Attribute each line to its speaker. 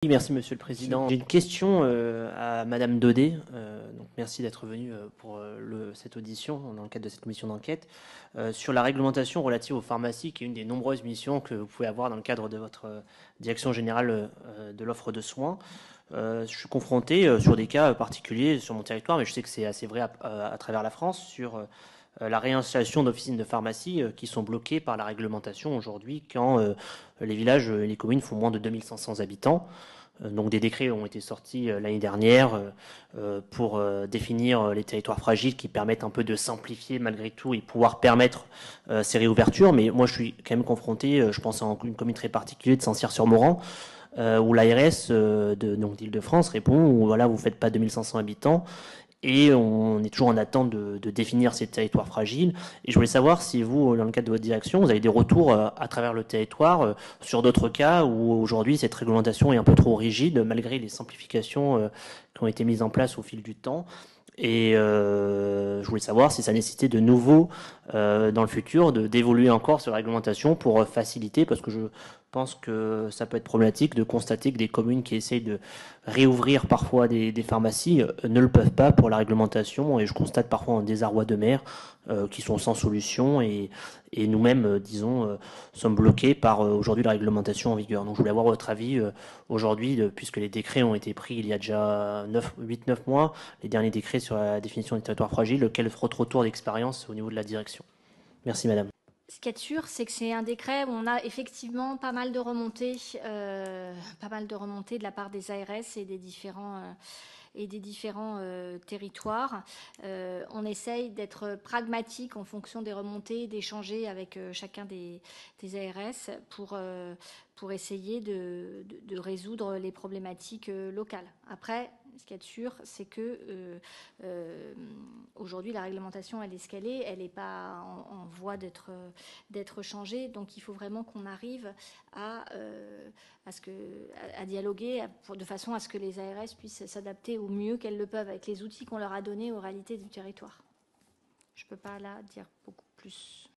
Speaker 1: Oui, merci Monsieur le Président. J'ai une question à Madame Daudet. Donc merci d'être venue pour cette audition dans le cadre de cette mission d'enquête sur la réglementation relative aux pharmacies, qui est une des nombreuses missions que vous pouvez avoir dans le cadre de votre direction générale de l'offre de soins. Je suis confronté sur des cas particuliers sur mon territoire, mais je sais que c'est assez vrai à travers la France, sur la réinstallation d'officines de pharmacie qui sont bloquées par la réglementation aujourd'hui quand les villages et les communes font moins de 2500 habitants. Donc des décrets ont été sortis l'année dernière pour définir les territoires fragiles qui permettent un peu de simplifier malgré tout et pouvoir permettre ces réouvertures. Mais moi je suis quand même confronté, je pense à une commune très particulière de Saint-Cyr-sur-Moran, où l'ARS d'Île-de-France répond, où, voilà, vous ne faites pas 2500 habitants, et on est toujours en attente de définir ces territoires fragiles. Et je voulais savoir si vous, dans le cadre de votre direction, vous avez des retours à travers le territoire sur d'autres cas où aujourd'hui cette réglementation est un peu trop rigide, malgré les simplifications qui ont été mises en place au fil du temps. Et je voulais savoir si ça nécessitait de nouveau, dans le futur, d'évoluer encore sur la réglementation pour faciliter, parce que je pense que ça peut être problématique de constater que des communes qui essayent de réouvrir parfois des pharmacies ne le peuvent pas pour la réglementation, et je constate parfois un désarroi de maires qui sont sans solution, et nous-mêmes, disons, sommes bloqués par aujourd'hui la réglementation en vigueur. Donc je voulais avoir votre avis aujourd'hui, puisque les décrets ont été pris il y a déjà 8-9 mois, les derniers décrets sur la définition des territoires fragiles, quel est votre retour d'expérience au niveau de la direction? Merci madame.
Speaker 2: Ce qui est sûr, c'est que c'est un décret où on a effectivement pas mal de remontées, de la part des ARS et des différents territoires. On essaye d'être pragmatique en fonction des remontées, d'échanger avec chacun des ARS pour essayer de résoudre les problématiques locales. Après, ce qu'il y a de sûr, c'est que aujourd'hui, la réglementation, elle est ce qu'elle est. Elle n'est pas en voie d'être changée. Donc, il faut vraiment qu'on arrive à dialoguer de façon à ce que les ARS puissent s'adapter au mieux qu'elles le peuvent avec les outils qu'on leur a donnés aux réalités du territoire. Je ne peux pas là dire beaucoup plus.